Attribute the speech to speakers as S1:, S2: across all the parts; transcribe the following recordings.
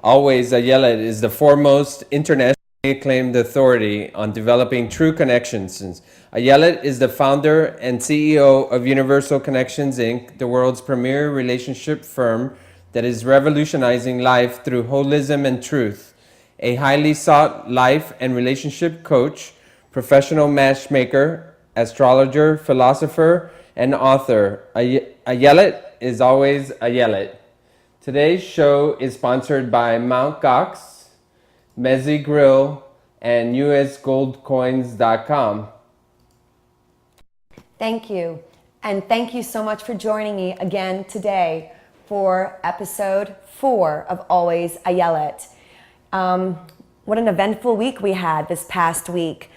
S1: AlwaysAyelet is the foremost internationally acclaimed authority on developing true connections. Ayelet is the founder and CEO of Universal Connections, Inc., the world's premier relationship firm that is revolutionizing life through holism and truth. A highly sought life and relationship coach, professional matchmaker, astrologer, philosopher, and author, Ayelet is always Ayelet. Today's show is sponsored by Mt. Gox, Mezzi Grill, and usgoldcoins.com.
S2: Thank you. And thank you so much for joining me again today for episode 4 of AlwaysAyelet. What an eventful week we had this past week.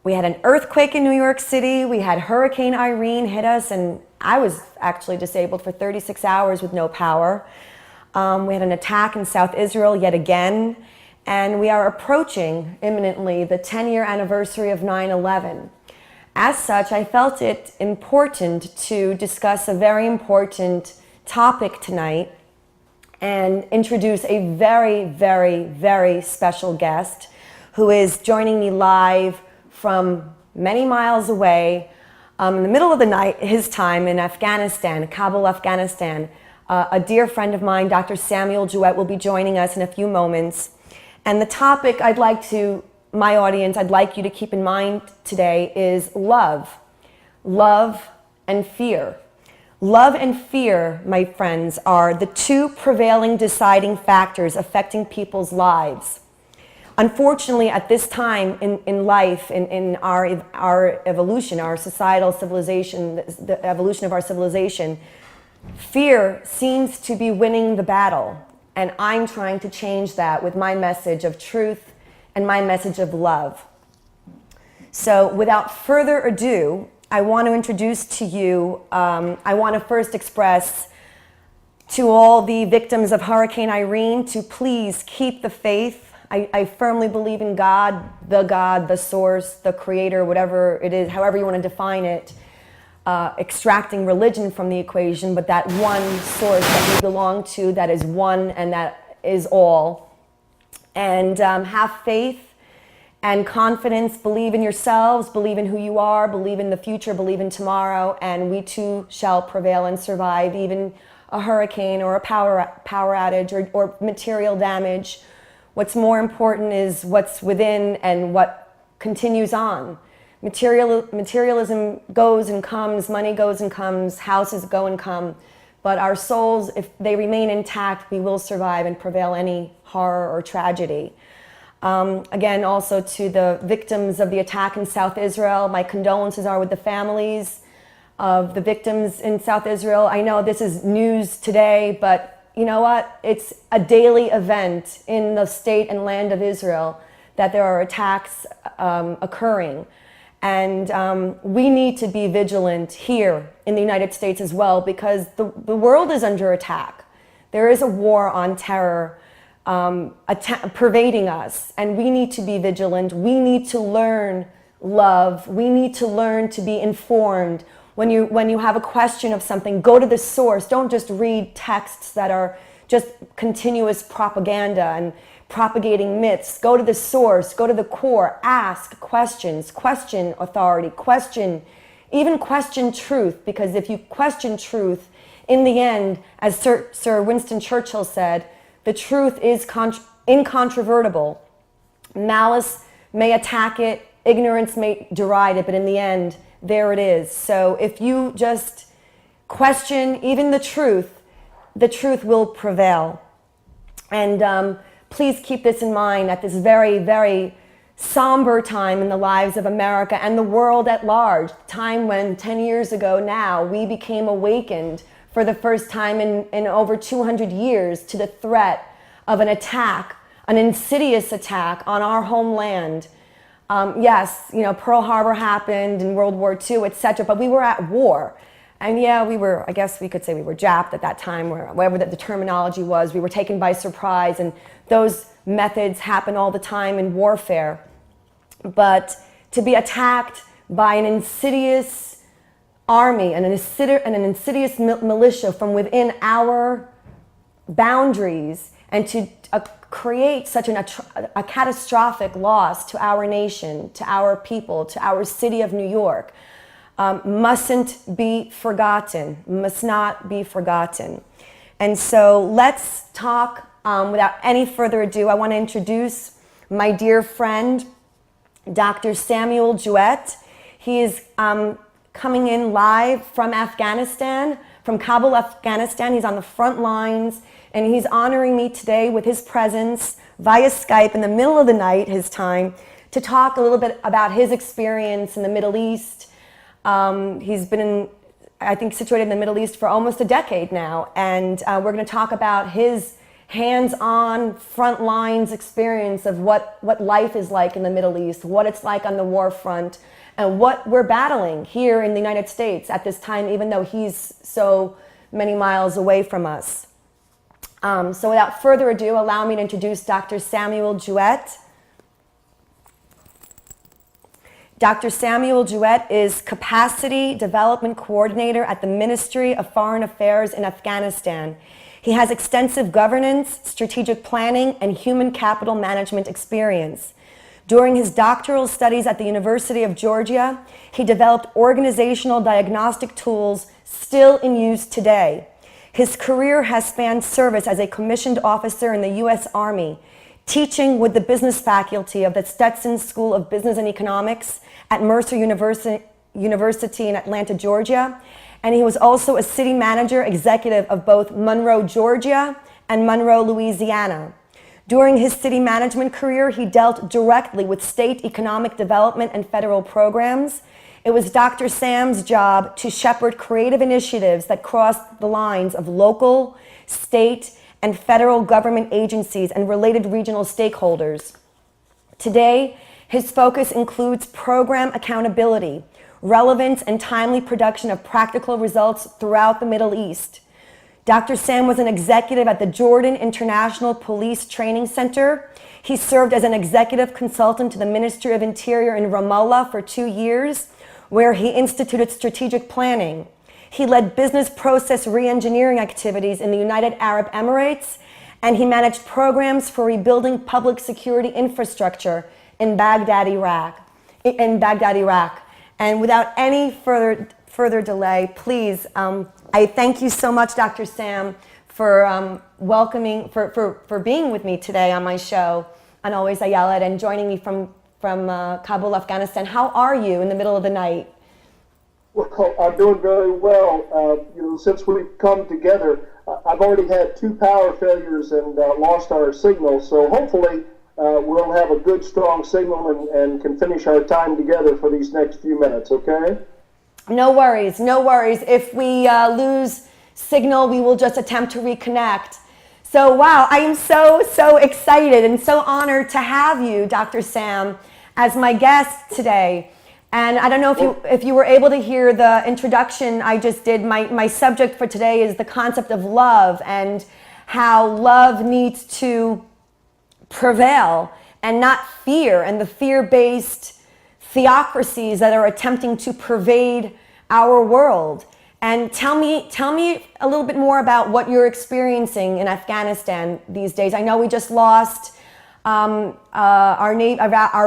S2: We had an earthquake in New York City. We had Hurricane Irene hit us, and I was actually disabled for 36 hours with no power. We had an attack in South Israel yet again, and we are approaching imminently the 10-year anniversary of 9/11. As such, I felt it important to discuss a very important topic tonight and introduce a very, very, very special guest who is joining me live from many miles away in the middle of the night, his time in Afghanistan, Kabul, Afghanistan. A dear friend of mine, Dr. Samuel Juett, will be joining us in a few moments. And the topic I'd like you to keep in mind today is love. Love and fear. Love and fear, my friends, are the two prevailing deciding factors affecting people's lives. Unfortunately, at this time in life, in our evolution, our societal civilization, the evolution of our civilization, fear seems to be winning the battle. And I'm trying to change that with my message of truth and my message of love. So without further ado, I want to introduce to you, I want to first express to all the victims of Hurricane Irene to please keep the faith. I firmly believe in God, the source, the creator, whatever it is, however you want to define it, extracting religion from the equation, but that one source that we belong to, that is one and that is all. And have faith and confidence, believe in yourselves, believe in who you are, believe in the future, believe in tomorrow, and we too shall prevail and survive even a hurricane or a power outage or material damage. What's more important is what's within and what continues on. Materialism goes and comes, money goes and comes, houses go and come, but our souls, if they remain intact, we will survive and prevail any horror or tragedy. Again, also to the victims of the attack in South Israel, my condolences are with the families of the victims in South Israel. I know this is news today, but you know what? It's a daily event in the state and land of Israel that there are attacks occurring. And we need to be vigilant here in the United States as well, because the world is under attack. There is a war on terror pervading us, and we need to be vigilant. We need to learn love. We need to learn to be informed. When you have a question of something, go to the source. Don't just read texts that are just continuous propaganda and propagating myths. Go to the source, go to the core, ask questions, question authority, even question truth, because if you question truth, in the end, as Sir Winston Churchill said, the truth is incontrovertible. Malice may attack it, ignorance may deride it, but in the end, there it is. So if you just question even the truth will prevail. And please keep this in mind at this very, very somber time in the lives of America and the world at large. Time when 10 years ago now, we became awakened for the first time in over 200 years to the threat of an attack, an insidious attack on our homeland. Yes, Pearl Harbor happened in World War II, etc., but we were at war. And yeah, I guess we could say we were japped at that time, or whatever the terminology was. We were taken by surprise, and those methods happen all the time in warfare. But to be attacked by an insidious army and an insidious militia from within our boundaries, and to create such a catastrophic loss to our nation, to our people, to our city of New York, mustn't be forgotten, must not be forgotten. And so let's talk, without any further ado, I want to introduce my dear friend, Dr. Samuel Juett. He is coming in live from Afghanistan, from Kabul, Afghanistan. He's on the front lines, and he's honoring me today with his presence via Skype in the middle of the night, his time, to talk a little bit about his experience in the Middle East. He's been, I think, situated in the Middle East for almost a decade now, and we're going to talk about his hands-on, front lines experience of what life is like in the Middle East, what it's like on the war front, and what we're battling here in the United States at this time, even though he's so many miles away from us. So without further ado, allow me to introduce Dr. Samuel Juett. Dr. Samuel Juett is Capacity Development Coordinator at the Ministry of Foreign Affairs in Afghanistan. He has extensive governance, strategic planning, and human capital management experience. During his doctoral studies at the University of Georgia, he developed organizational diagnostic tools still in use today. His career has spanned service as a commissioned officer in the U.S. Army, teaching with the business faculty of the Stetson School of Business and Economics at Mercer University in Atlanta, Georgia. And he was also a city manager executive of both Monroe, Georgia and Monroe, Louisiana. During his city management career, he dealt directly with state economic development and federal programs. It was Dr. Sam's job to shepherd creative initiatives that crossed the lines of local, state, and federal government agencies and related regional stakeholders. Today, his focus includes program accountability, relevance, and timely production of practical results throughout the Middle East. Dr. Sam was an executive at the Jordan International Police Training Center. He served as an executive consultant to the Ministry of Interior in Ramallah for 2 years, where he instituted strategic planning. He led business process re-engineering activities in the United Arab Emirates, and he managed programs for rebuilding public security infrastructure in Baghdad, Iraq. And without any further delay, please, I thank you so much, Dr. Sam, for for being with me today on my show on Always Ayelet and joining me from Kabul, Afghanistan. How are you in the middle of the night?
S3: Well, I'm doing very well. Since we've come together, I've already had 2 power failures and lost our signal. So hopefully we'll have a good, strong signal and can finish our time together for these next few minutes, okay?
S2: No worries, no worries. If we lose signal, we will just attempt to reconnect. So, wow, I am so excited and so honored to have you, Dr. Sam, as my guest today. And I don't know if you were able to hear the introduction I just did. My subject for today is the concept of love and how love needs to prevail and not fear, and the fear-based theocracies that are attempting to pervade our world. And tell me a little bit more about what you're experiencing in Afghanistan these days. I know we just lost our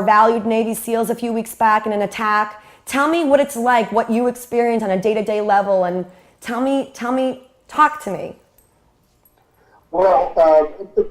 S2: valued Navy SEALs a few weeks back in an attack. Tell me what it's like, what you experience on a day-to-day level, and talk to me.
S3: Well,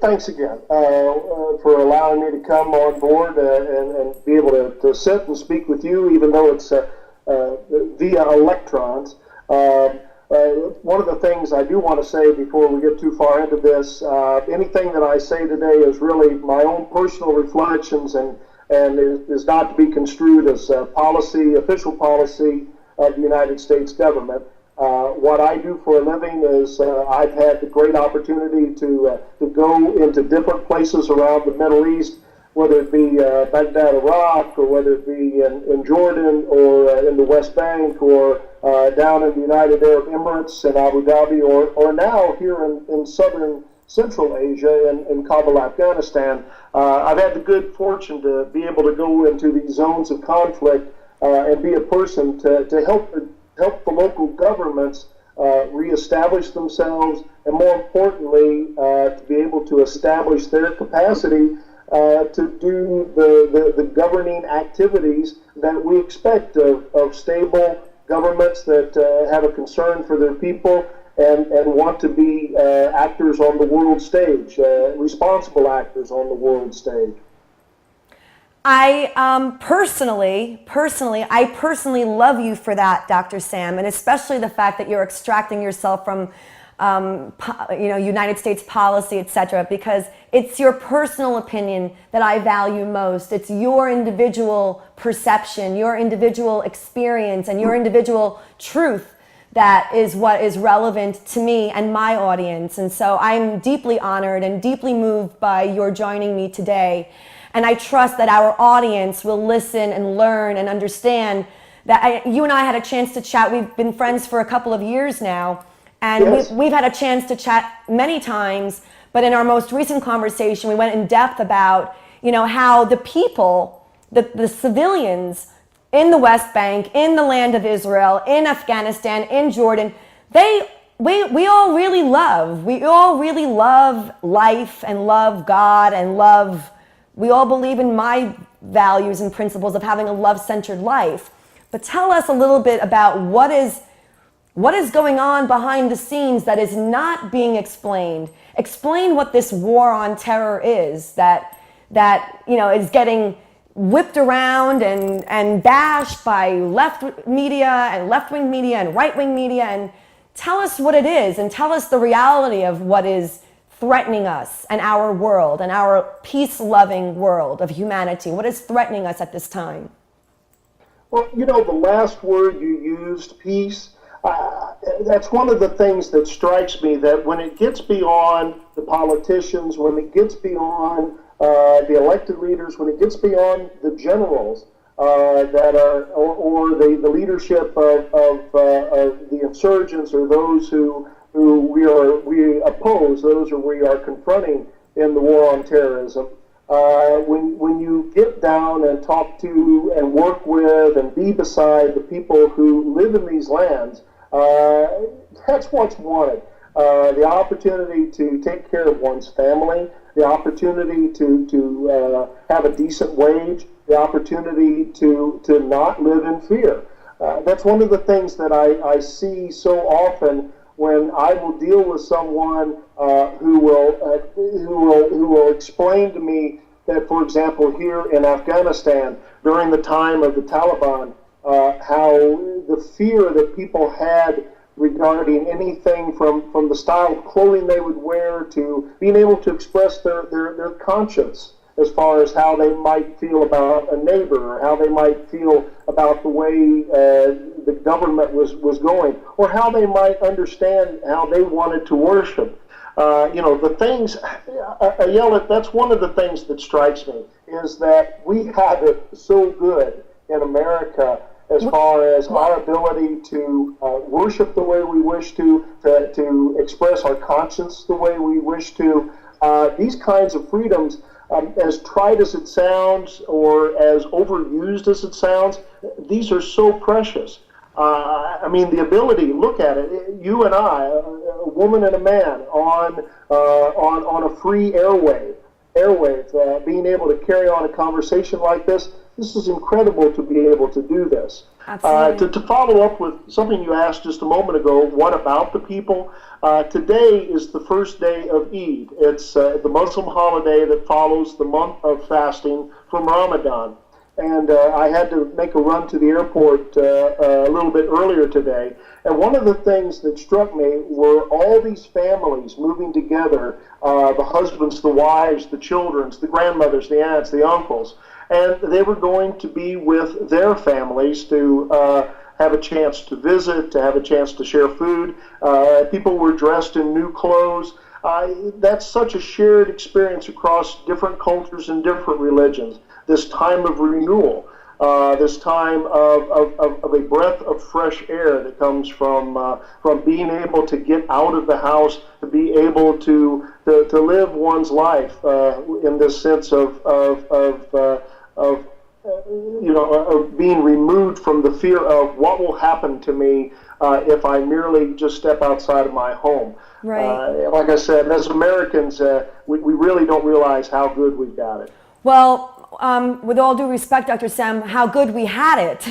S3: thanks again for allowing me to come on board and be able to sit and speak with you, even though it's via electrons. One of the things I do want to say before we get too far into this, anything that I say today is really my own personal reflections and is not to be construed as official policy of the United States government. What I do for a living is I've had the great opportunity to go into different places around the Middle East, whether it be Baghdad, Iraq, or whether it be in Jordan or in the West Bank or down in the United Arab Emirates in Abu Dhabi or now here in southern Central Asia in Kabul, Afghanistan. I've had the good fortune to be able to go into these zones of conflict and be a person to help the local governments reestablish themselves, and more importantly, to be able to establish their capacity to do the governing activities that we expect of stable governments that have a concern for their people and want to be actors on the world stage, responsible actors on the world stage.
S2: I personally love you for that, Dr. Sam, and especially the fact that you're extracting yourself from, United States policy, etc., because it's your personal opinion that I value most. It's your individual perception, your individual experience, and your individual truth that is what is relevant to me and my audience. And so I'm deeply honored and deeply moved by your joining me today. And I trust that our audience will listen and learn and understand that you and I had a chance to chat. We've been friends for a couple of years now, and
S3: yes.
S2: we've had a chance to chat many times. But in our most recent conversation, we went in depth about, how the people, the civilians in the West Bank, in the land of Israel, in Afghanistan, in Jordan, we all really love life and love God and love. We all believe in my values and principles of having a love-centered life. But tell us a little bit about what is going on behind the scenes that is not being explained. Explain what this war on terror is that is getting whipped around and bashed by left media and left-wing media and right-wing media. And tell us what it is, and tell us the reality of what is threatening us and our world and our peace-loving world of humanity. What is threatening us at this time?
S3: Well, the last word you used, peace, that's one of the things that strikes me, that when it gets beyond the politicians, when it gets beyond the elected leaders, when it gets beyond the generals that are, or the leadership of the insurgents, or those who we oppose, those who we are confronting in the war on terrorism. When you get down and talk to and work with and be beside the people who live in these lands, that's what's wanted. The opportunity to take care of one's family, the opportunity to have a decent wage, the opportunity to not live in fear. That's one of the things that I see so often when I will deal with someone who will explain to me that, for example, here in Afghanistan during the time of the Taliban, how the fear that people had regarding anything from the style of clothing they would wear to being able to express their conscience as far as how they might feel about a neighbor, or how they might feel about the way the government was going, or how they might understand how they wanted to worship. The things, Ayelet, that's one of the things that strikes me, is that we have it so good in America as far as our ability to worship the way we wish to express our conscience the way we wish to. These kinds of freedoms, as trite as it sounds or as overused as it sounds, these are so precious. The ability, look at it, you and I, a woman and a man on a free airwave, being able to carry on a conversation like this is incredible to be able to do this. To follow up with something you asked just a moment ago, what about the people? Today is the first day of Eid. It's the Muslim holiday that follows the month of fasting from Ramadan. And I had to make a run to the airport a little bit earlier today. And one of the things that struck me were all these families moving together, the husbands, the wives, the children, the grandmothers, the aunts, the uncles. And they were going to be with their families to have a chance to visit, to have a chance to share food. People were dressed in new clothes. That's such a shared experience across different cultures and different religions. This time of renewal, this time of a breath of fresh air that comes from being able to get out of the house, to be able to live one's life in this sense of being removed from the fear of what will happen to me if I merely just step outside of my home.
S2: Right.
S3: Like I said, as Americans, we really don't realize how good we've got it.
S2: Well, with all due respect, Dr. Sam, how good we had it.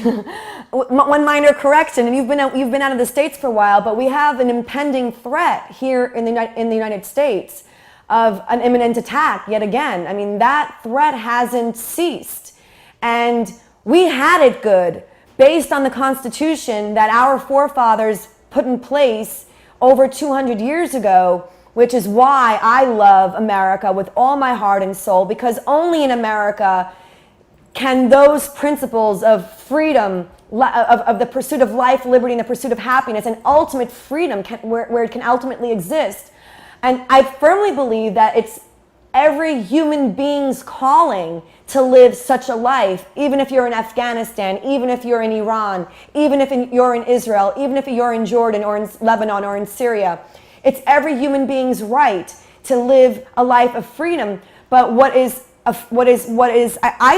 S2: One minor correction, and you've been out of the States for a while, but we have an impending threat here in the United States of an imminent attack yet again. I mean, that threat hasn't ceased. And we had it good based on the Constitution that our forefathers put in place over 200 years ago, which is why I love America with all my heart and soul, because only in America can those principles of freedom, of the pursuit of life, liberty, and the pursuit of happiness, and ultimate freedom, where it can ultimately exist. And I firmly believe that it's every human being's calling to live such a life, even if you're in Afghanistan, even if you're in Iran, even if you're in Israel, even if you're in Jordan or in Lebanon or in Syria. It's every human being's right to live a life of freedom. But what I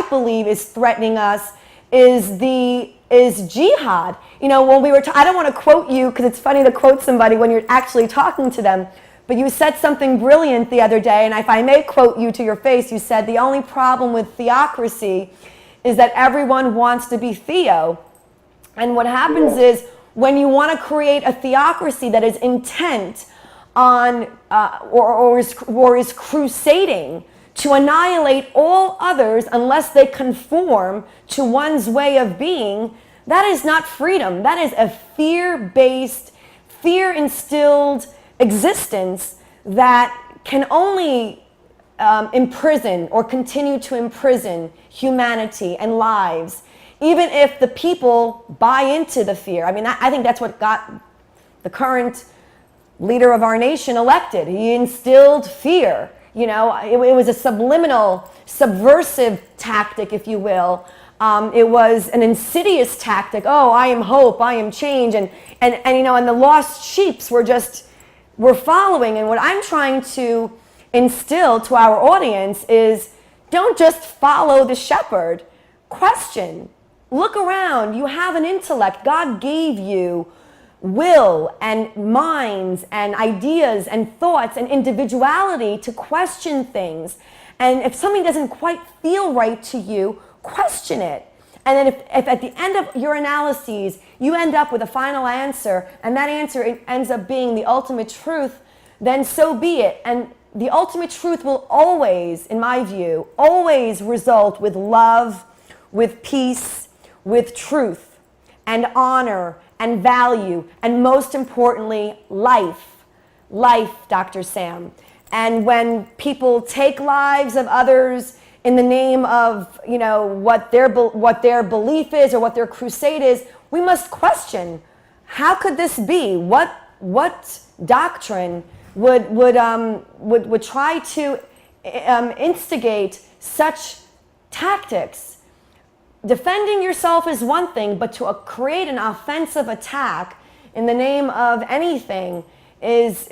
S2: believe is threatening us is jihad. You know, when we were, I don't want to quote you because it's funny to quote somebody when you're actually talking to them. But you said something brilliant the other day, and if I may quote you to your face, you said the only problem with theocracy is that everyone wants to be theo. And what happens is when you want to create a theocracy that is intent on or is crusading to annihilate all others unless they conform to one's way of being, that is not freedom. That is a fear-based, fear-instilled existence that can only imprison or continue to imprison humanity and lives, even if the people buy into the fear. I mean, I think that's what got the current leader of our nation elected. He instilled fear. You know, it was a subliminal, subversive tactic, if you will. It was an insidious tactic. Oh, I am hope, I am change, and you know, and the lost sheeps were following. And what I'm trying to instill to our audience is, don't just follow the shepherd. Question. Look around. You have an intellect. God gave you will and minds and ideas and thoughts and individuality to question things. And if something doesn't quite feel right to you, question it. And then if at the end of your analyses, you end up with a final answer, and that answer ends up being the ultimate truth, then so be it. And the ultimate truth will always, in my view, always result with love, with peace, with truth, and honor, and value, and most importantly, life. Life, Dr. Sam. And when people take lives of others in the name of, you know, what their belief is or what their crusade is, we must question, how could this be? What doctrine would try to instigate such tactics? Defending yourself is one thing, but to create an offensive attack in the name of anything is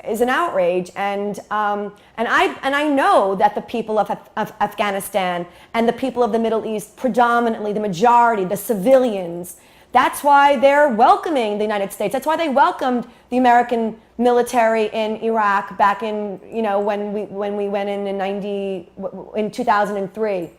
S2: an outrage. And I know that the people of Afghanistan and the people of the Middle East, predominantly the majority, the civilians, that's why they're welcoming the United States. That's why they welcomed the American military in Iraq back in, you know, when we went in 2003.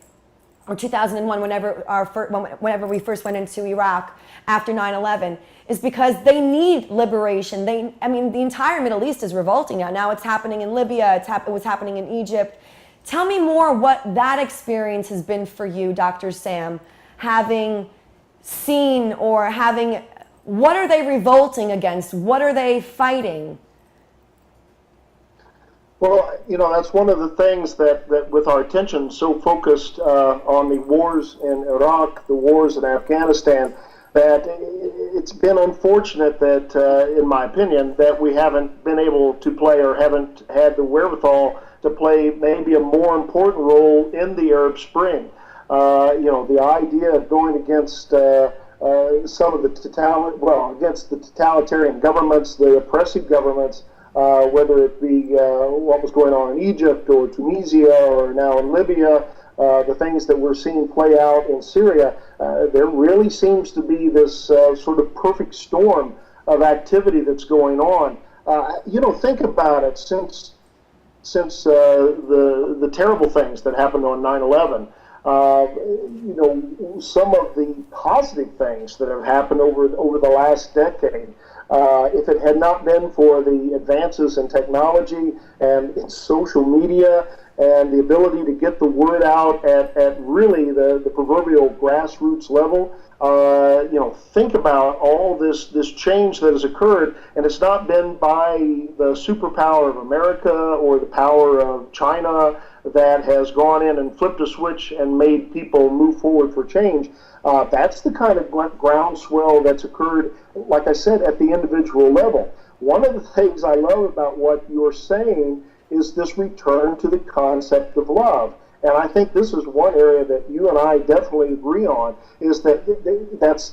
S2: Or 2001, whenever we first went into Iraq after 9/11, is because they need liberation. I mean, the entire Middle East is revolting now. Now it's happening in Libya. It was happening in Egypt. Tell me more what that experience has been for you, Dr. Sam, having seen or having. What are they revolting against? What are they fighting?
S3: Well, you know, that's one of the things that with our attention so focused on the wars in Iraq, the wars in Afghanistan, that it's been unfortunate that, in my opinion, that we haven't been able to play or haven't had the wherewithal to play maybe a more important role in the Arab Spring. You know, the idea of going against some of the against the totalitarian governments, the oppressive governments, whether it be what was going on in Egypt or Tunisia or now in Libya, the things that we're seeing play out in Syria, there really seems to be this sort of perfect storm of activity that's going on. Think about it. Since the terrible things that happened on 9/11, some of the positive things that have happened over the last decade. If it had not been for the advances in technology and in social media and the ability to get the word out at really the proverbial grassroots level, think about all this change that has occurred, and it's not been by the superpower of America or the power of China that has gone in and flipped a switch and made people move forward for change. That's the kind of groundswell that's occurred, like I said, at the individual level. One of the things I love about what you're saying is this return to the concept of love. And I think this is one area that you and I definitely agree on, is that that's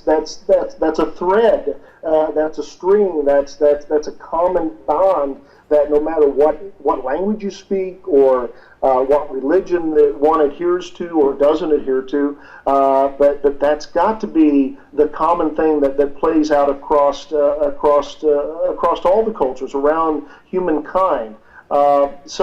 S3: a thread, that's a string, that's a common bond that no matter what language you speak or what religion that one adheres to or doesn't adhere to, but that's got to be the common thing that plays out across all the cultures around humankind. That's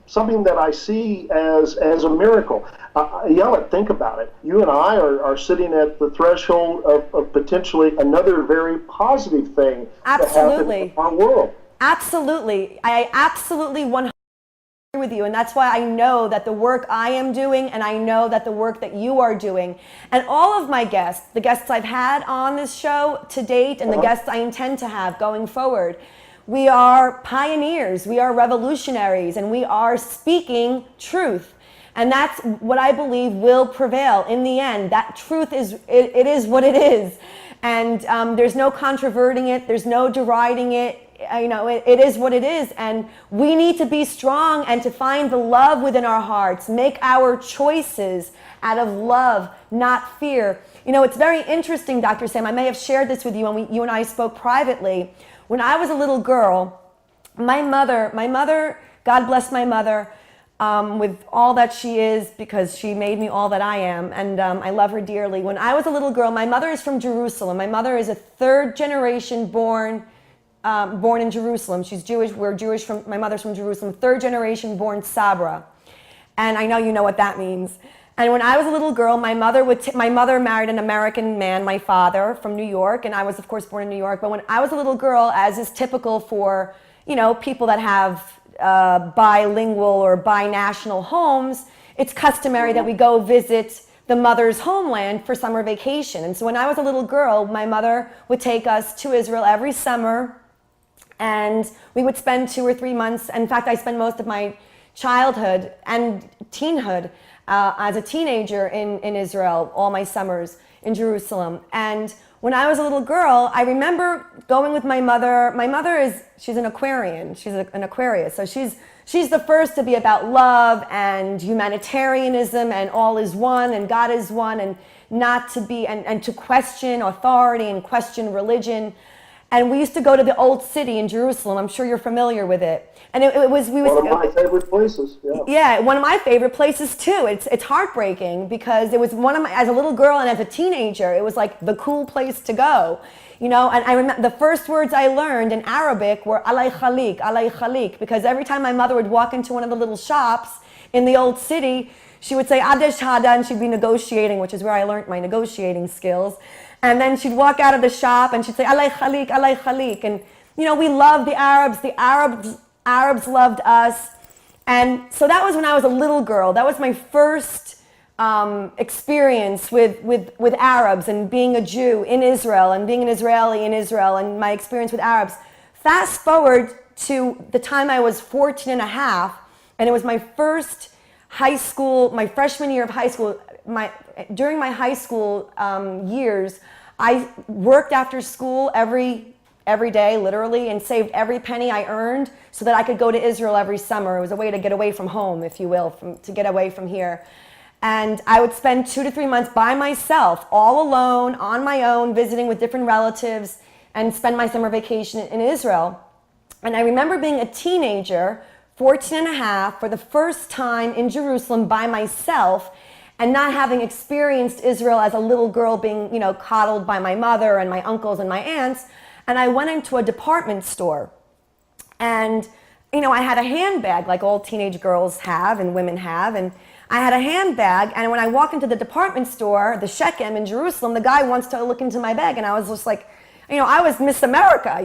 S3: something that I see as a miracle. Ayelet, think about it. You and I are sitting at the threshold of potentially another very positive thing to happen in our world.
S2: Absolutely. I absolutely 100% agree with you, and that's why I know that the work I am doing, and I know that the work that you are doing, and all of my guests, the guests I've had on this show to date, and the guests I intend to have going forward, we are pioneers, we are revolutionaries, and we are speaking truth. And that's what I believe will prevail in the end. That truth is what it is. And there's no controverting it, there's no deriding it. It is what it is. And we need to be strong and to find the love within our hearts. Make our choices out of love, not fear. It's very interesting, Dr. Sam. I may have shared this with you when you and I spoke privately. When I was a little girl, my mother, God bless my mother, with all that she is, because she made me all that I am, and I love her dearly. When I was a little girl, my mother is from Jerusalem. My mother is a third generation born in Jerusalem. She's Jewish. We're Jewish. My mother's from Jerusalem. Third generation born Sabra, and I know you know what that means. And when I was a little girl, my mother married an American man, my father, from New York, and I was, of course, born in New York. But when I was a little girl, as is typical for, people that have bilingual or binational homes, it's customary that we go visit the mother's homeland for summer vacation. And so when I was a little girl, my mother would take us to Israel every summer, and we would spend 2 or 3 months. In fact, I spent most of my childhood and teenhood as a teenager in Israel, all my summers in Jerusalem. And when I was a little girl, I remember going with my mother. My mother she's an Aquarian. She's an Aquarius. So she's the first to be about love and humanitarianism and all is one and God is one, and not to be, and to question authority and question religion. And we used to go to the old city in Jerusalem. I'm sure you're familiar with it. And
S3: one of my favorite places.
S2: Yeah, one of my favorite places too. It's heartbreaking because it was as a little girl and as a teenager, it was like the cool place to go. And I remember the first words I learned in Arabic were alay khalik, because every time my mother would walk into one of the little shops in the old city, she would say adesh hada, and she'd be negotiating, which is where I learned my negotiating skills. And then she'd walk out of the shop and she'd say alay khalik. And we loved the Arabs. The Arabs loved us. And so that was when I was a little girl. That was my first experience with Arabs and being a Jew in Israel and being an Israeli in Israel, and my experience with Arabs. Fast forward to the time I was 14 and a half, and it was my first high school, my freshman year of high school. During my high school years, I worked after school every day, literally, and saved every penny I earned so that I could go to Israel every summer. It was a way to get away from home, if you will, to get away from here. And I would spend 2 to 3 months by myself, all alone, on my own, visiting with different relatives, and spend my summer vacation in Israel. And I remember being a teenager, 14 and a half, for the first time in Jerusalem by myself, and not having experienced Israel as a little girl being, coddled by my mother and my uncles and my aunts. And I went into a department store, and, I had a handbag like all teenage girls have and women have, and I had a handbag, and when I walk into the department store, the Shechem in Jerusalem, the guy wants to look into my bag, and I was just like, I was Miss America,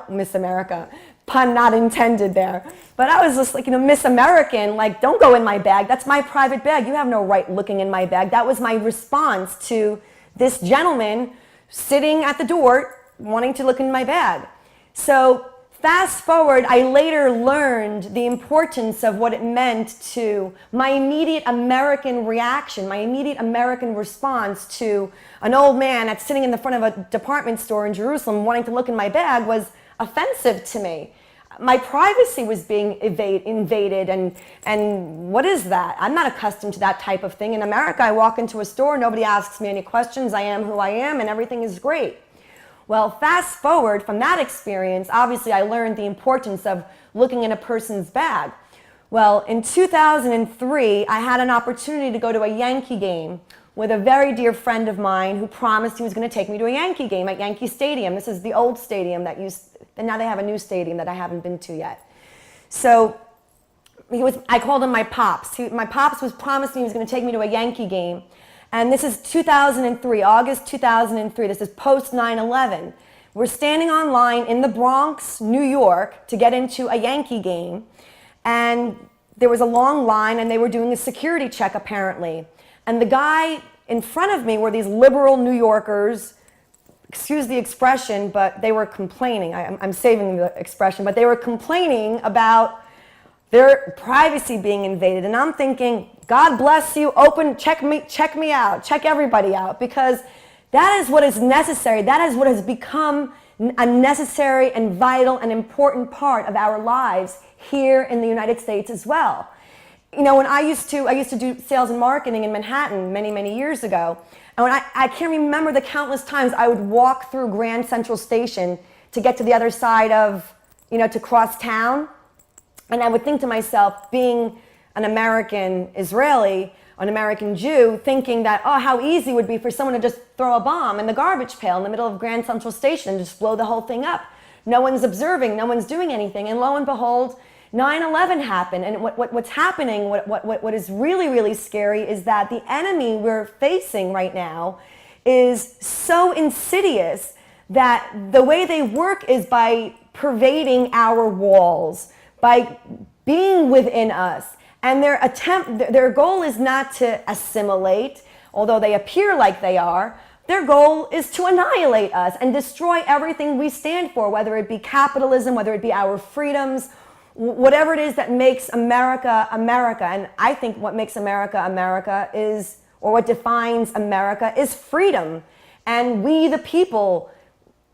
S2: Miss America, pun not intended there. But I was just like, Miss American, like, don't go in my bag. That's my private bag. You have no right looking in my bag. That was my response to this gentleman sitting at the door wanting to look in my bag. So fast forward, I later learned the importance of what it meant to my immediate American reaction, my immediate American response to an old man that's sitting in the front of a department store in Jerusalem wanting to look in my bag was offensive to me. My privacy was being invaded, and what is that? I'm not accustomed to that type of thing. In America, I walk into a store, nobody asks me any questions, I am who I am, and everything is great. Well, fast forward from that experience, obviously I learned the importance of looking in a person's bag. Well, in 2003, I had an opportunity to go to a Yankee game with a very dear friend of mine who promised he was going to take me to a Yankee game at Yankee Stadium. This is the old stadium and now they have a new stadium that I haven't been to yet. So I called him my pops. My pops was promised me he was going to take me to a Yankee game. And this is 2003, August 2003. This is post 9/11. We're standing online in the Bronx, New York, to get into a Yankee game. And there was a long line, and they were doing a security check, apparently. And the guy in front of me were these liberal New Yorkers, excuse the expression, but they were complaining. I'm saving the expression, but they were complaining about their privacy being invaded. And I'm thinking, God bless you, check me out, check everybody out, because that is what is necessary. That is what has become a necessary and vital and important part of our lives here in the United States as well. When I used to do sales and marketing in Manhattan many, many years ago, and when I can't remember the countless times I would walk through Grand Central Station to get to the other side of, to cross town. And I would think to myself, being an American Israeli, an American Jew, thinking that, how easy it would be for someone to just throw a bomb in the garbage pail in the middle of Grand Central Station and just blow the whole thing up. No one's observing, no one's doing anything. And lo and behold, 9/11 happened. And what's happening, what is really, really scary is that the enemy we're facing right now is so insidious that the way they work is by pervading our walls, by being within us. And their goal is not to assimilate, although they appear like they are. Their goal is to annihilate us and destroy everything we stand for, whether it be capitalism, whether it be our freedoms, whatever it is that makes America, America. And I think what makes America, America is, or what defines America is freedom. And we, the people,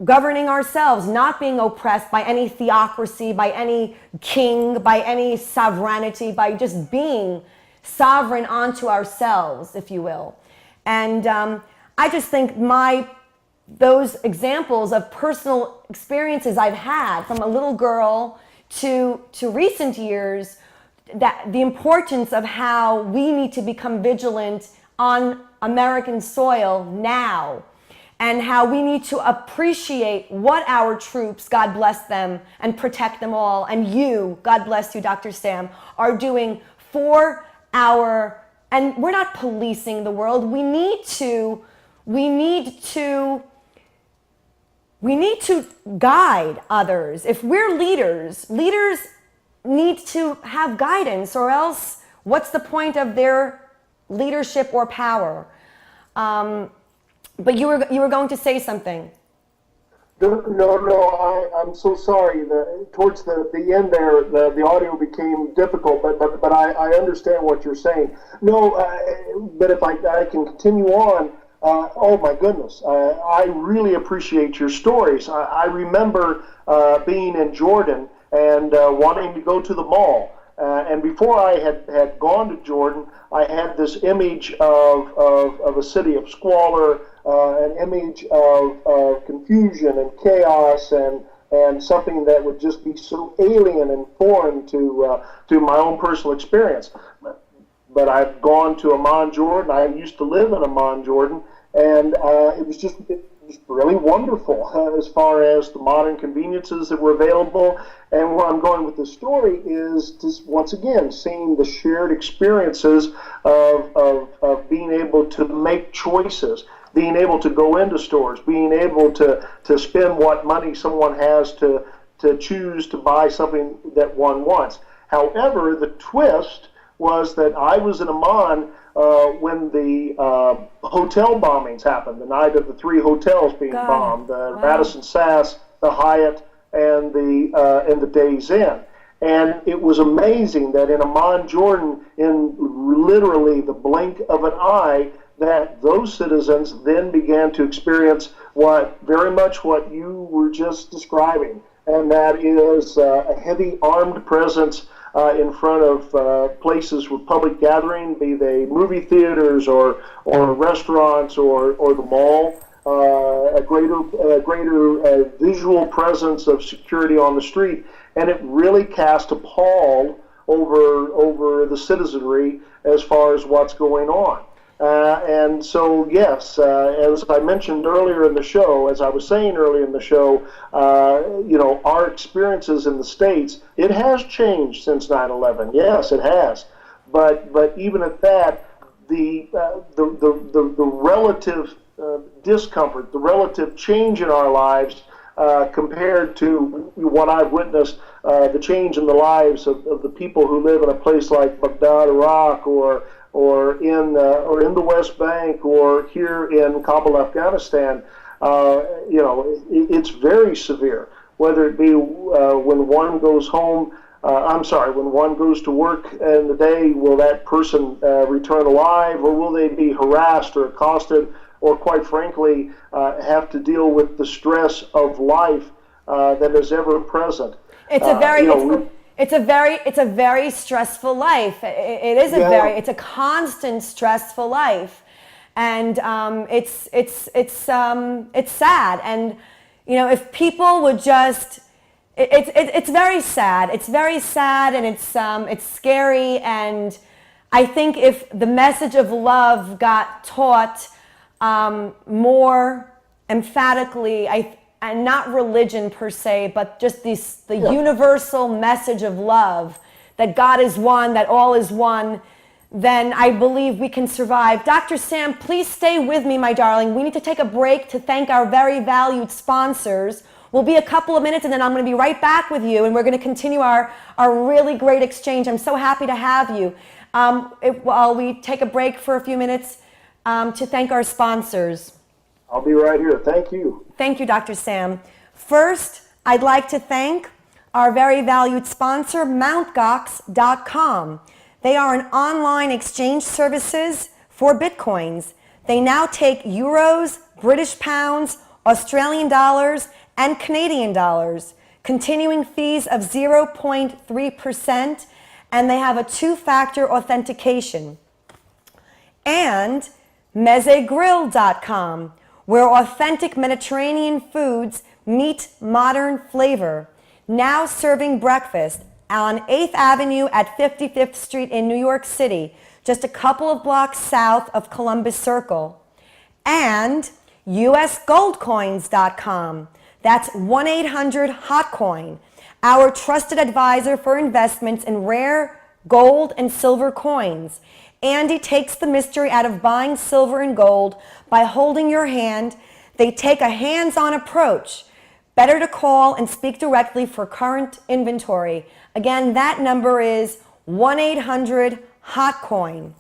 S2: governing ourselves, not being oppressed by any theocracy, by any king, by any sovereignty, by just being sovereign onto ourselves, if you will. And I just think those examples of personal experiences I've had from a little girl to recent years, that the importance of how we need to become vigilant on American soil now, and how we need to appreciate what our troops, God bless them, and protect them all, and you, God bless you, Dr. Sam, are doing for and we're not policing the world. We need to guide others. If we're leaders need to have guidance, or else what's the point of their leadership or power? But you were going to say something.
S3: No, I'm so sorry. Towards the end there, the audio became difficult, but I understand what you're saying. No, but if I can continue on, oh my goodness, I really appreciate your stories. I remember being in Jordan and wanting to go to the mall. And before I had gone to Jordan, I had this image of a city of squalor, an image of confusion and chaos and and something that would just be so alien and foreign to my own personal experience. But I've gone to Amman, Jordan. I used to live in Amman, Jordan, and it was just really wonderful as far as the modern conveniences that were available. And where I'm going with the story is just, once again, seeing the shared experiences of being able to make choices, being able to go into stores, being able to spend what money someone has to choose to buy something that one wants. However, the twist was that I was in Amman when the hotel bombings happened, the night of the 3 hotels being bombed, the Radisson Sass, the Hyatt, and the Days Inn. And it was amazing that in Amman, Jordan, in literally the blink of an eye, that those citizens then began to experience very much what you were just describing, and that is a heavy armed presence in front of places with public gathering, be they movie theaters or restaurants or the mall. A greater visual presence of security on the street, and it really cast a pall over the citizenry as far as what's going on. And so, yes, as I mentioned earlier in the show, as I was saying earlier in the show, our experiences in the States, it has changed since 9/11. Yes, it has. But even at that, the relative discomfort, the relative change in our lives compared to what I've witnessed, the change in the lives of the people who live in a place like Baghdad, Iraq, or in the West Bank, or here in Kabul, Afghanistan, it's very severe. Whether it be when one goes home, when one goes to work in the day, will that person return alive, or will they be harassed or accosted, or quite frankly, have to deal with the stress of life that is ever present?
S2: It's a very stressful life. It's a constant stressful life, and it's sad. And if people would just, it's very sad. It's very sad, and it's scary. And I think if the message of love got taught more emphatically, and not religion per se, but just the universal message of love, that God is one, that all is one, then I believe we can survive. Dr. Sam, please stay with me, my darling. We need to take a break to thank our very valued sponsors. We'll be a couple of minutes, and then I'm going to be right back with you, and we're going to continue our really great exchange. I'm so happy to have you. While we take a break for a few minutes to thank our sponsors.
S3: I'll be right here. Thank you.
S2: Thank you, Dr. Sam. First, I'd like to thank our very valued sponsor, MountGox.com. They are an online exchange services for Bitcoins. They now take euros, British pounds, Australian dollars, and Canadian dollars, continuing fees of 0.3%, and they have a 2-factor authentication. And Mezegrill.com, where authentic Mediterranean foods meet modern flavor. Now serving breakfast on 8th Avenue at 55th Street in New York City, just a couple of blocks south of Columbus Circle. And USGoldCoins.com. That's 1-800-HOTCOIN, our trusted advisor for investments in rare gold and silver coins. Andy takes the mystery out of buying silver and gold by holding your hand. They take a hands-on approach. Better to call and speak directly for current inventory. Again, that number is 1-800-HOTCOIN.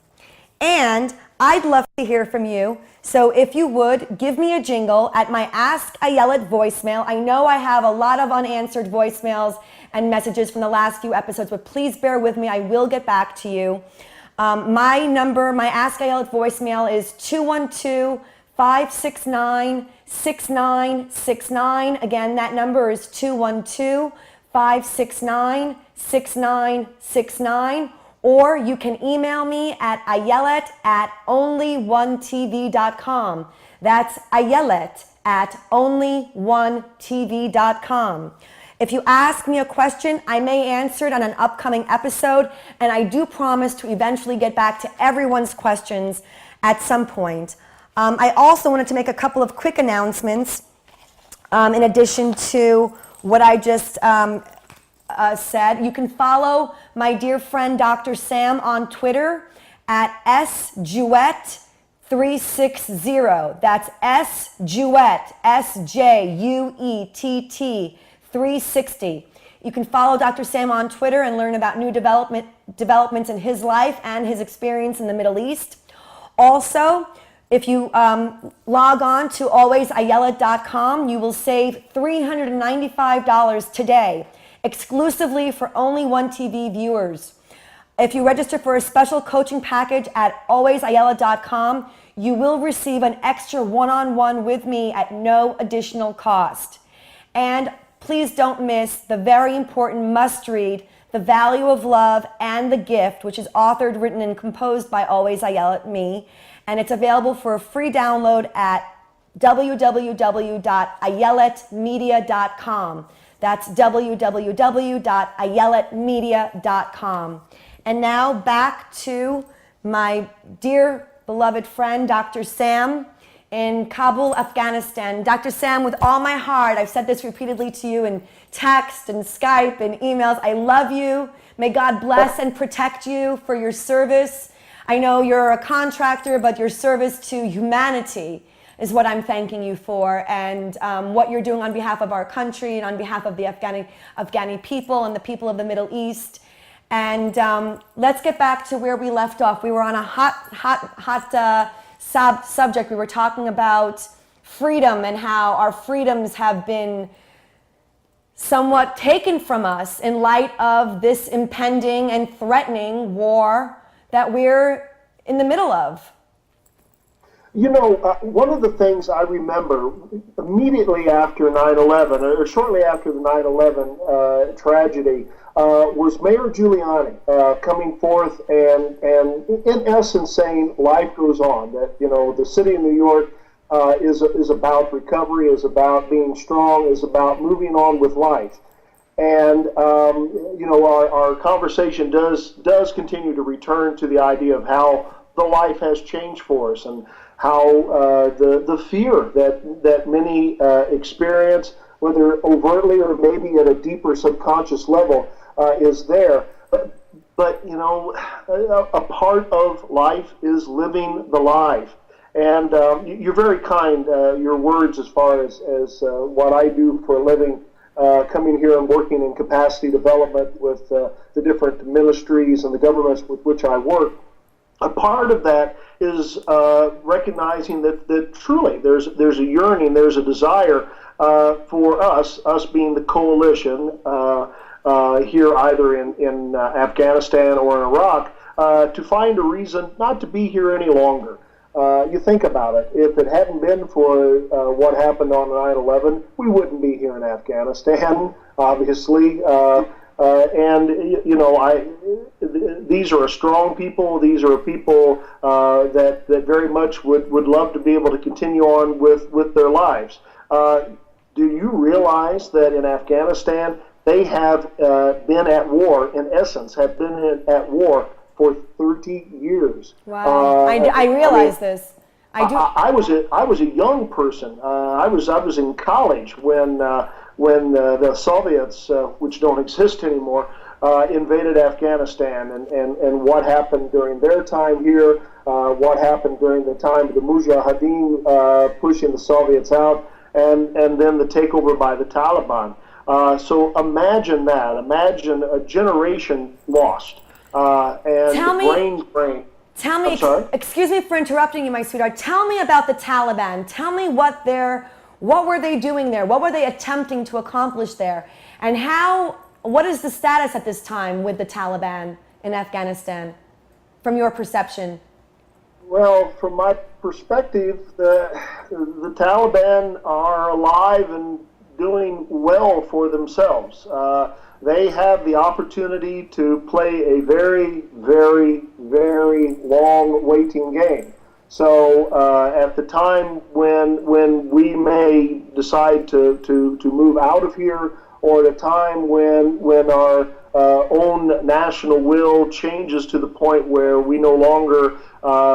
S2: And I'd love to hear from you. So if you would, give me a jingle at my Ask Ayelet voicemail. I know I have a lot of unanswered voicemails and messages from the last few episodes, but please bear with me. I will get back to you. My number, my Ask Ayelet voicemail is 212-569-6969. Again, that number is 212-569-6969. Or you can email me at ayelet@onlyonetv.com. That's ayelet at onlyonetv.com. If you ask me a question, I may answer it on an upcoming episode, and I do promise to eventually get back to everyone's questions at some point. I also wanted to make a couple of quick announcements in addition to what I just said. You can follow my dear friend Dr. Sam on Twitter at sjuett360. That's sjuett, SJUETT 360. You can follow Dr. Sam on Twitter and learn about new developments in his life and his experience in the Middle East. Also, if you log on to AlwaysAyelet.com, you will save $395 today, exclusively for Only One TV viewers. If you register for a special coaching package at AlwaysAyelet.com, you will receive an extra one-on-one with me at no additional cost. And please don't miss the very important must-read, The Value of Love and the Gift, which is authored, written, and composed by Always Ayelet, me. And it's available for a free download at www.ayeletmedia.com. That's www.ayeletmedia.com. And now back to my dear beloved friend, Dr. Sam, in Kabul, Afghanistan. Dr. Sam, with all my heart, I've said this repeatedly to you in text and Skype and emails, I love you. May God bless and protect you for your service. I know you're a contractor, but your service to humanity is what I'm thanking you for, and what you're doing on behalf of our country and on behalf of the Afghani people and the people of the Middle East. And let's get back to where we left off. We were on a hot subject. We were talking about freedom and how our freedoms have been somewhat taken from us in light of this impending and threatening war that we're in the middle of.
S3: You know, one of the things I remember immediately after 9/11, or shortly after the 9/11 tragedy, was Mayor Giuliani coming forth and in essence saying life goes on, that, you know, the city of New York is about recovery, is about being strong, is about moving on with life. And, you know, our conversation does continue to return to the idea of how the life has changed for us, and how the fear that many experience, whether overtly or maybe at a deeper subconscious level, is there. But you know, a part of life is living the life. And you're very kind, your words as far as what I do for a living, coming here and working in capacity development with the different ministries and the governments with which I work. A part of that is recognizing that truly there's a yearning, there's a desire for us being the coalition here either in Afghanistan or in Iraq, to find a reason not to be here any longer. You think about it. If it hadn't been for what happened on 9/11, we wouldn't be here in Afghanistan, obviously. And you know, these are a strong people. These are people that very much would love to be able to continue on with their lives. Do you realize that in Afghanistan they have been at war? In essence, have been at war for 30 years.
S2: Wow, I realize this. I do.
S3: I was a young person. I was in college when the Soviets, which don't exist anymore, invaded Afghanistan, and what happened during their time here, what happened during the time of the Mujahideen pushing the Soviets out, and then the takeover by the Taliban. So imagine that. Imagine a generation lost. And brain.
S2: Tell me, excuse me for interrupting you, my sweetheart. Tell me about the Taliban. Tell me what were they doing there? What were they attempting to accomplish there? And what is the status at this time with the Taliban in Afghanistan, from your perception?
S3: Well, from my perspective, the Taliban are alive and doing well for themselves. They have the opportunity to play a very, very, very long waiting game. So at the time when we may decide to move out of here, or at a time when our own national will changes to the point where we no longer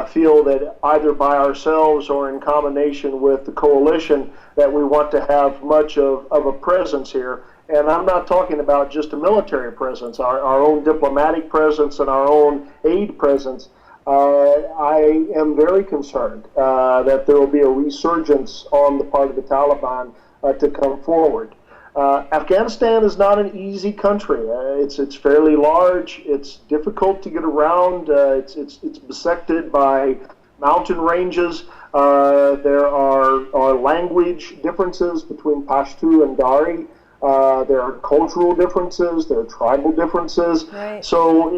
S3: feel that either by ourselves or in combination with the coalition that we want to have much of a presence here. And I'm not talking about just a military presence, our own diplomatic presence and our own aid presence. I am very concerned that there will be a resurgence on the part of the Taliban to come forward. Afghanistan is not an easy country. It's fairly large. It's difficult to get around. It's bisected by mountain ranges. There are language differences between Pashto and Dari. There are cultural differences. There are tribal differences.
S2: Right.
S3: So,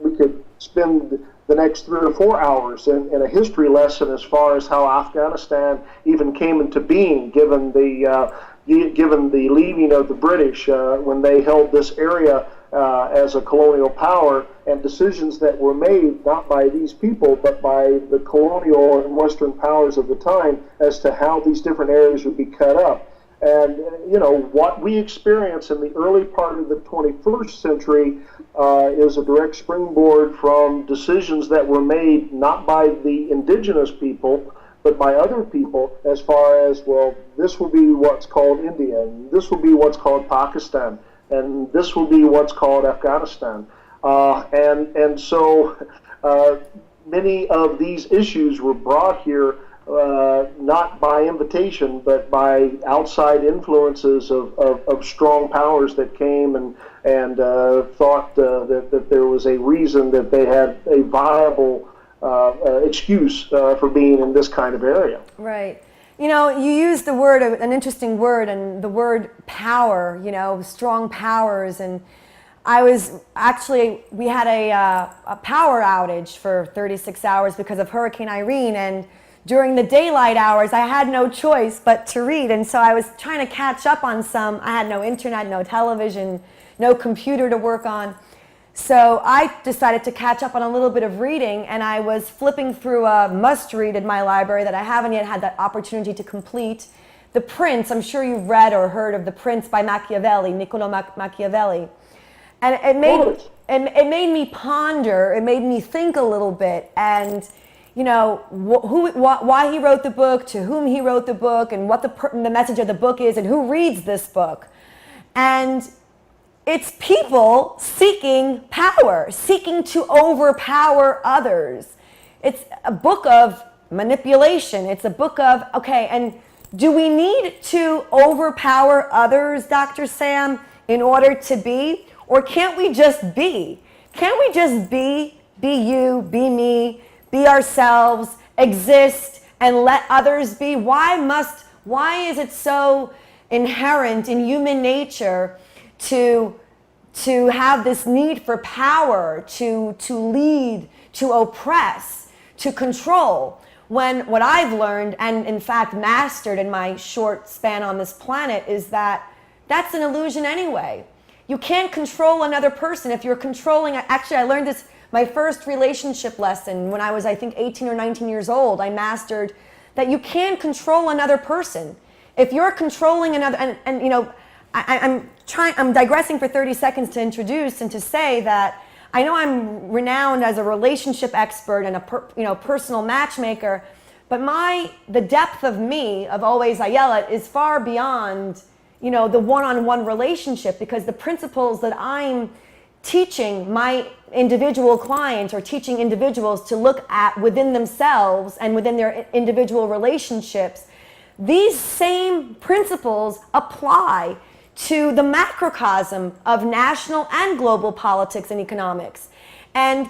S3: we could spend the next 3 or 4 hours in a history lesson as far as how Afghanistan even came into being, given the leaving of the British when they held this area as a colonial power, and decisions that were made not by these people but by the colonial and Western powers of the time as to how these different areas would be cut up. And, what we experience in the early part of the 21st century is a direct springboard from decisions that were made not by the indigenous people, but by other people, as far as, well, this will be what's called India, and this will be what's called Pakistan, and this will be what's called Afghanistan. And so many of these issues were brought here not by invitation, but by outside influences of strong powers that came and thought that there was a reason that they had a viable excuse for being in this kind of area.
S2: Right. You used the word, an interesting word, and the word power, strong powers. And we had a power outage for 36 hours because of Hurricane Irene. And during the daylight hours, I had no choice but to read. And so I was trying to catch up on I had no internet, no television, no computer to work on. So I decided to catch up on a little bit of reading, and I was flipping through a must-read in my library that I haven't yet had the opportunity to complete. The Prince, I'm sure you've read or heard of The Prince by Machiavelli, Niccolo Machiavelli. And it made me ponder, it made me think a little bit, and why he wrote the book, to whom he wrote the book, and what the message of the book is, and who reads this book. And it's people seeking power, seeking to overpower others. It's a book of manipulation. It's a book of, okay, and do we need to overpower others, Dr. Sam, in order to be? Or can't we just be? Can't we just be you, be me, be ourselves, exist, and let others be? Why is it so inherent in human nature to have this need for power, to lead, to oppress, to control, when what I've learned and in fact mastered in my short span on this planet is that that's an illusion anyway. You can't control another person. If you're controlling, actually I learned this, my first relationship lesson when I was, I think, 18 or 19 years old. I mastered that you can't control another person. If you're controlling another, I'm digressing for 30 seconds to introduce and to say that I know I'm renowned as a relationship expert and a personal matchmaker, but the depth of me, of AlwaysAyelet, is far beyond, the one-on-one relationship, because the principles that I'm teaching my individual clients or teaching individuals to look at within themselves and within their individual relationships, these same principles apply to the macrocosm of national and global politics and economics. And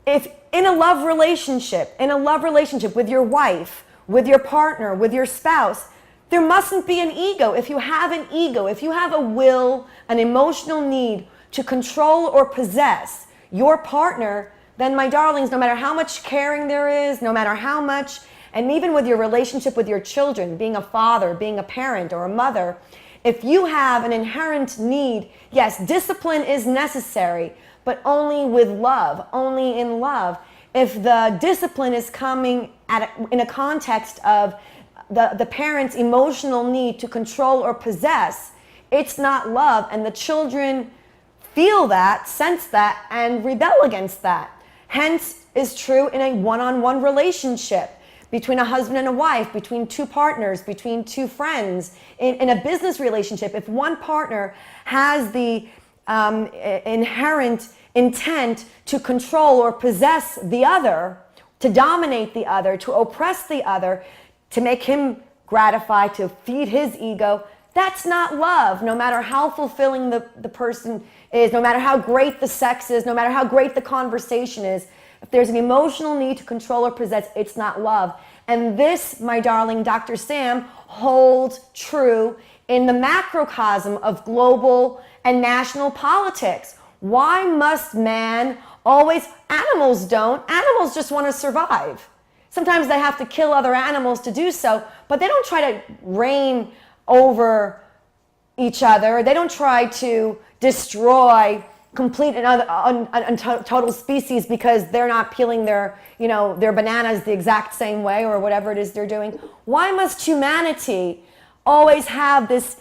S2: if in a love relationship with your wife, with your partner, with your spouse, there mustn't be an ego. If you have an ego, if you have a will, an emotional need to control or possess your partner, then my darlings, no matter how much caring there is, no matter how much, and even with your relationship with your children, being a father, being a parent or a mother, if you have an inherent need, yes, discipline is necessary, but only with love, only in love. if the discipline is coming in a context of the parent's emotional need to control or possess, it's not love. And the children feel that, sense that, and rebel against that. Hence is true in a one-on-one relationship between a husband and a wife, between two partners, between two friends, in a business relationship. If one partner has the inherent intent to control or possess the other, to dominate the other, to oppress the other, to make him gratify, to feed his ego, that's not love. No matter how fulfilling the person is, no matter how great the sex is, no matter how great the conversation is, if there's an emotional need to control or possess, it's not love. And this, my darling Dr. Sam, holds true in the macrocosm of global and national politics. Why must man always, animals don't, animals just want to survive. Sometimes they have to kill other animals to do so, but they don't try to reign over each other. They don't try to destroy complete and total species because they're not peeling their bananas the exact same way or whatever it is they're doing. Why must humanity always have this,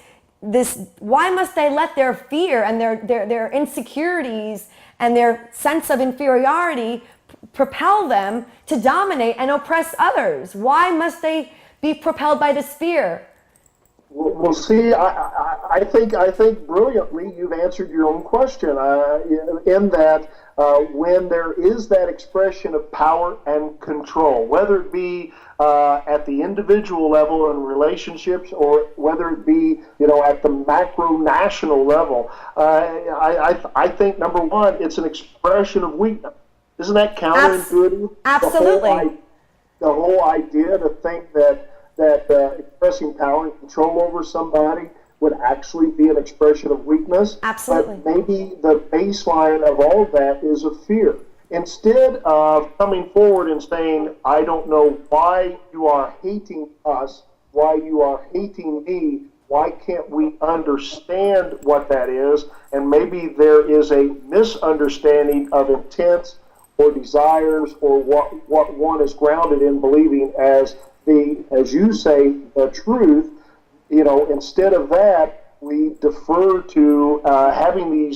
S2: why must they let their fear and their insecurities and their sense of inferiority propel them to dominate and oppress others? Why must they be propelled by this fear?
S3: Well, see, I think brilliantly you've answered your own question in that when there is that expression of power and control, whether it be at the individual level in relationships or whether it be at the macro national level, I think number one, it's an expression of weakness. Isn't that counterintuitive?
S2: Absolutely.
S3: The whole idea to think that expressing power and control over somebody would actually be an expression of weakness.
S2: Absolutely.
S3: But maybe the baseline of all of that is a fear. Instead of coming forward and saying, I don't know why you are hating us, why you are hating me, why can't we understand what that is? And maybe there is a misunderstanding of intents or desires or what one is grounded in believing as you say, the truth. Instead of that, we defer to having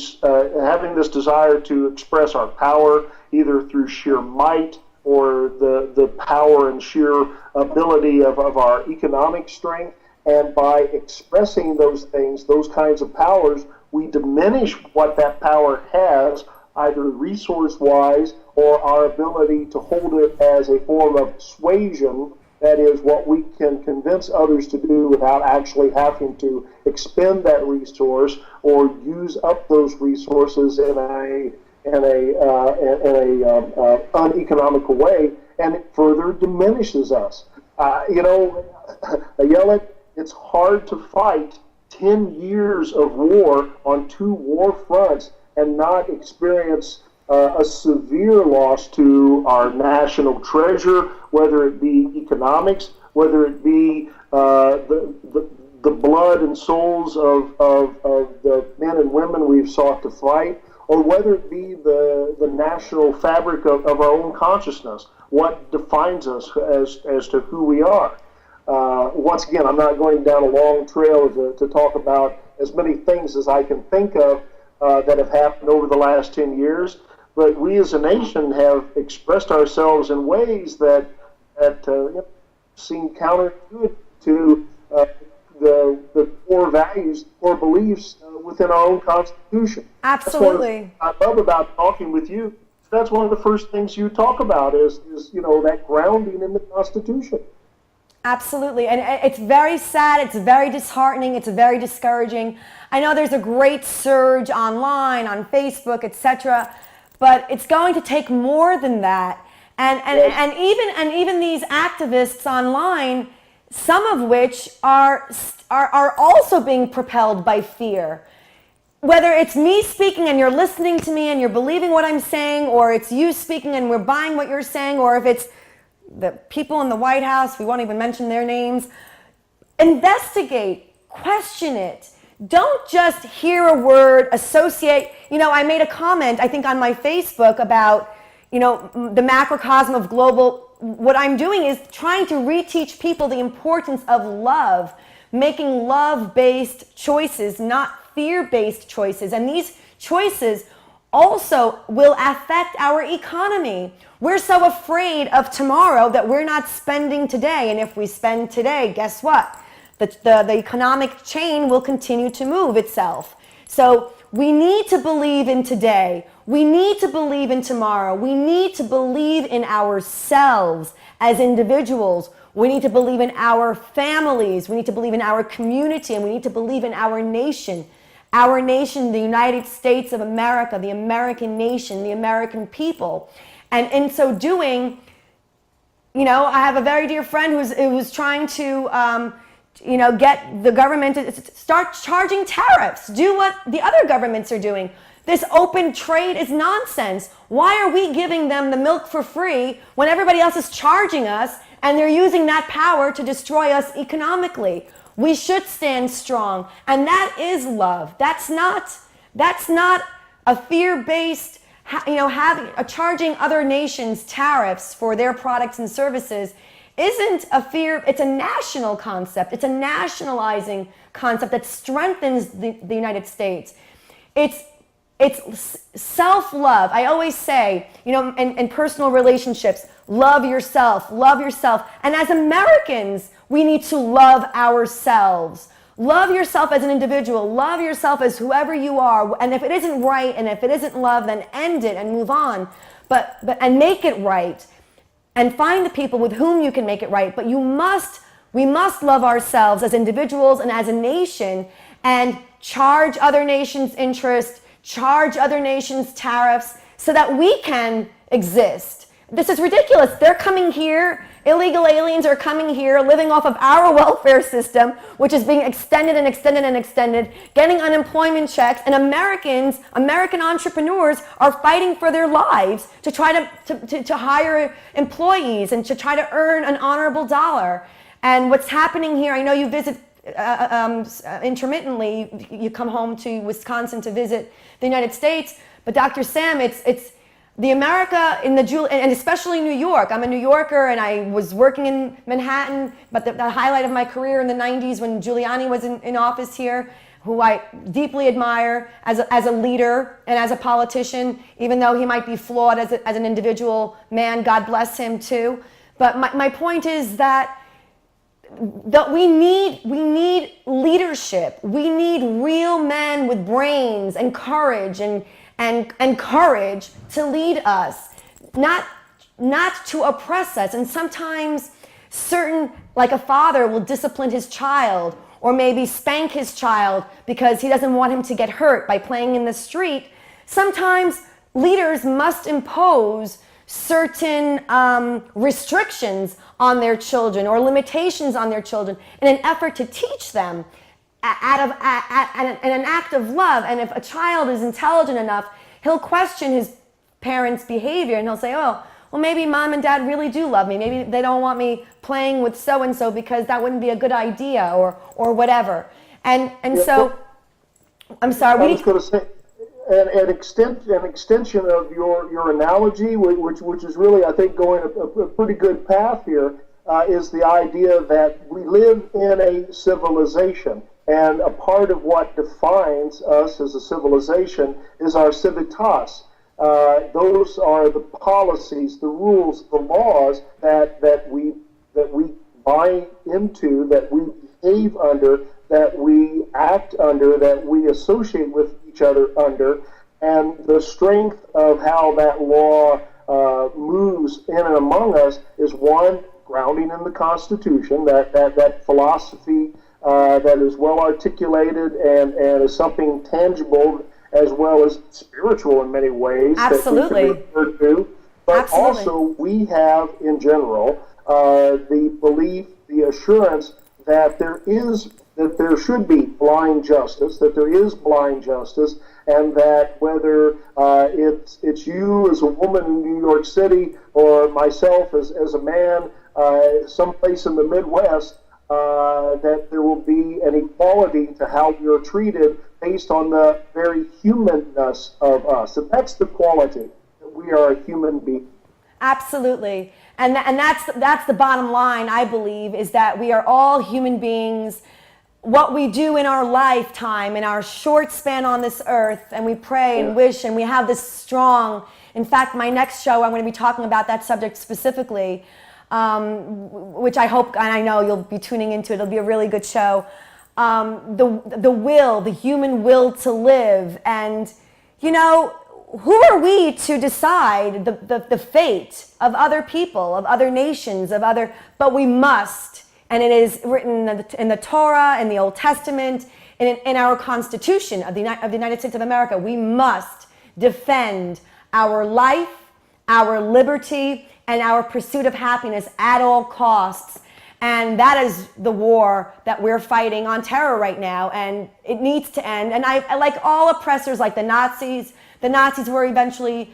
S3: this desire to express our power either through sheer might or the power and sheer ability of our economic strength. And by expressing those things, those kinds of powers, we diminish what that power has, either resource-wise or our ability to hold it as a form of persuasion. That is what we can convince others to do without actually having to expend that resource or use up those resources in a uneconomical way, and it further diminishes us. Ayelet, it's hard to fight 10 years of war on two war fronts and not experience a severe loss to our national treasure, whether it be economics, whether it be the blood and souls of the men and women we've sought to fight, or whether it be the national fabric of our own consciousness, what defines us as to who we are. Once again, I'm not going down a long trail to talk about as many things as I can think of that have happened over the last 10 years. But we as a nation have expressed ourselves in ways that seem counterintuitive to the core values, core beliefs within our own Constitution.
S2: Absolutely.
S3: That's what I love about talking with you. That's one of the first things you talk about is that grounding in the Constitution.
S2: Absolutely. And it's very sad. It's very disheartening. It's very discouraging. I know there's a great surge online, on Facebook, etc., but it's going to take more than that. And even these activists online, some of which are also being propelled by fear. Whether it's me speaking and you're listening to me and you're believing what I'm saying, or it's you speaking and we're buying what you're saying, or if it's the people in the White House, we won't even mention their names. Investigate, question it. Don't just hear a word, associate. I made a comment, I think, on my Facebook about, the macrocosm of global, what I'm doing is trying to reteach people the importance of love, making love-based choices, not fear-based choices. And these choices also will affect our economy. We're so afraid of tomorrow that we're not spending today. And if we spend today, guess what? The economic chain will continue to move itself. So we need to believe in today. We need to believe in tomorrow. We need to believe in ourselves as individuals. We need to believe in our families. We need to believe in our community, and we need to believe in our nation. Our nation, the United States of America, the American nation, the American people. And in so doing, I have a very dear friend who's trying to get the government to start charging tariffs, do what the other governments are doing. This open trade is nonsense. Why are we giving them the milk for free when everybody else is charging us and they're using that power to destroy us economically? We should stand strong, and that is love. That's not a fear-based, charging other nations tariffs for their products and services isn't a fear. It's a national concept. It's a nationalizing concept that strengthens the United States. It's self-love. I always say, in personal relationships, love yourself, love yourself. And as Americans, we need to love ourselves. Love yourself as an individual. Love yourself as whoever you are. And if it isn't right, and if it isn't love, then end it and move on. But make it right. And find the people with whom you can make it right. But we must love ourselves as individuals and as a nation, and charge other nations' interests, charge other nations tariffs, so that we can exist. This is ridiculous. They're coming here. Illegal aliens are coming here, living off of our welfare system, which is being extended and extended and extended, getting unemployment checks, and American entrepreneurs are fighting for their lives to try to hire employees and to try to earn an honorable dollar. And what's happening here, I know you visit intermittently, you come home to Wisconsin to visit the United States, but Dr. Sam, it's the America in and especially New York. I'm a New Yorker, and I was working in Manhattan, but the highlight of my career in the 90s when Giuliani was in office here, who I deeply admire as a leader and as a politician, even though he might be flawed as an individual man, God bless him too. But my point is that we need leadership. We need real men with brains and courage and courage to lead us, not to oppress us. And sometimes like a father will discipline his child, or maybe spank his child because he doesn't want him to get hurt by playing in the street. Sometimes leaders must impose certain restrictions on their children or limitations on their children in an effort to teach them in an act of love. And if a child is intelligent enough, he'll question his parents' behavior, and he'll say, oh, well, maybe mom and dad really do love me. Maybe they don't want me playing with so-and-so because that wouldn't be a good idea, or whatever. And so, I'm sorry.
S3: I was going to say, an extension of your analogy, which is really, I think, going a pretty good path here, is the idea that we live in a civilization. And a part of what defines us as a civilization is our civitas. Those are the policies, the rules, the laws that we buy into, that we behave under, that we act under, that we associate with each other under. And the strength of how that law moves in and among us is, one, grounding in the Constitution, that philosophy that is well articulated and is something tangible as well as spiritual in many ways.
S2: Absolutely.
S3: That we can refer to. But
S2: Absolutely.
S3: Also we have in general the belief, the assurance that there should be blind justice, that there is blind justice, and that whether it's you as a woman in New York City or myself as a man someplace in the Midwest, that there will be an equality to how we are treated based on the very humanness of us. And that's the quality that we are a human being.
S2: Absolutely. And that's the bottom line, I believe, is that we are all human beings. What we do in our lifetime, in our short span on this earth, and we pray and wish, and we have this strong, in fact, my next show, I'm going to be talking about that subject specifically, which I hope, and I know you'll be tuning into it. It'll be a really good show. The human will to live. And, you know, who are we to decide the fate of other people, of other nations, but we must. And it is written in the Torah, in the Old Testament, in our Constitution of the United States of America. We must defend our life, our liberty, and our pursuit of happiness at all costs. And that is the war that we're fighting on terror right now, and it needs to end. And I like all oppressors, like the Nazis were eventually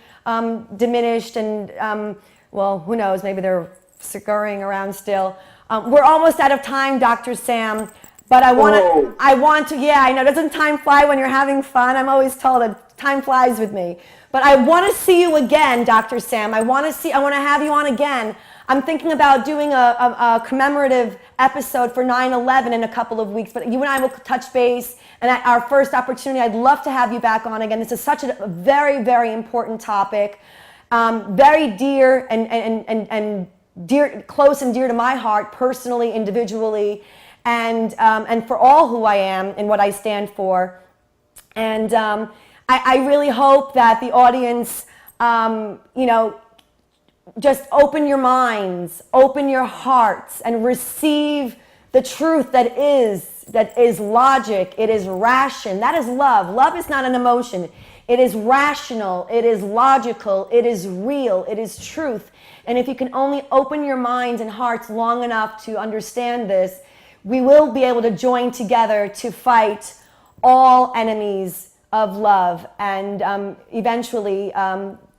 S2: diminished, and well, who knows, maybe they're scurrying around still. We're almost out of time, Dr. Sam, but I want to, yeah, I know, doesn't time fly when you're having fun? I'm always told that time flies with me. But I want to see you again, Dr. Sam. I want to have you on again. I'm thinking about doing a commemorative episode for 9/11 in a couple of weeks, but you and I will touch base, and at our first opportunity, I'd love to have you back on again. This is such a very, very important topic, very dear and dear, close and dear to my heart, personally, individually, and for all who I am and what I stand for. And I really hope that the audience, you know, just open your minds, open your hearts, and receive the truth that is logic, it is ration, that is love. Love is not an emotion. It is rational, it is logical, it is real, it is truth. And if you can only open your minds and hearts long enough to understand this, we will be able to join together to fight all enemies of love and eventually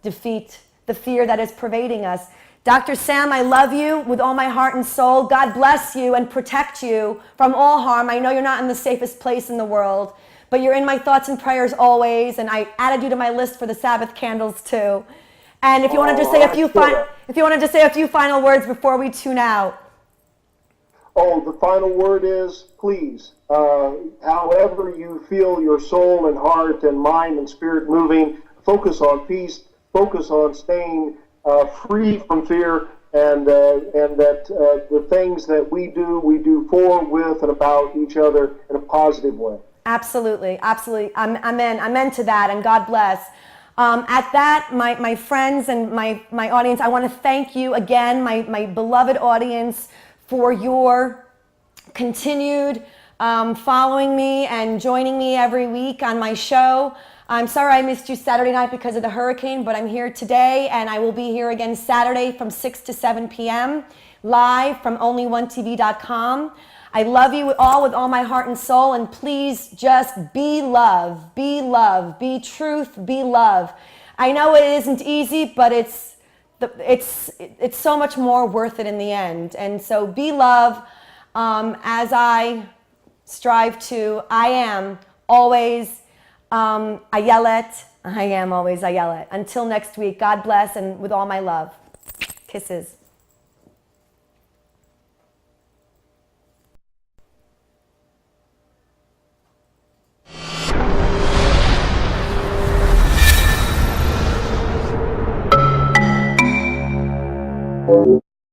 S2: defeat the fear that is pervading us. Dr. Sam, I love you with all my heart and soul. God bless you and protect you from all harm. I know you're not in the safest place in the world, but you're in my thoughts and prayers always, and I added you to my list for the Sabbath candles too. And if you want to just say a few final words before we tune out.
S3: Oh, the final word is, please, however you feel your soul and heart and mind and spirit moving, focus on peace, focus on staying free from fear, and that the things that we do for, with, and about each other in a positive way.
S2: Absolutely, absolutely. Amen to that, and God bless. At that, my friends and my audience, I want to thank you again, my beloved audience, for your continued following me and joining me every week on my show. I'm sorry I missed you Saturday night because of the hurricane, but I'm here today, and I will be here again Saturday from 6 to 7 p.m. live from onlyonetv.com. I love you all with all my heart and soul, and please just be love, be truth, be love. I know it isn't easy, but it's so much more worth it in the end. And so be love as I strive to. I am always Ayelet. I am always Ayelet. Until next week, God bless, and with all my love. Kisses.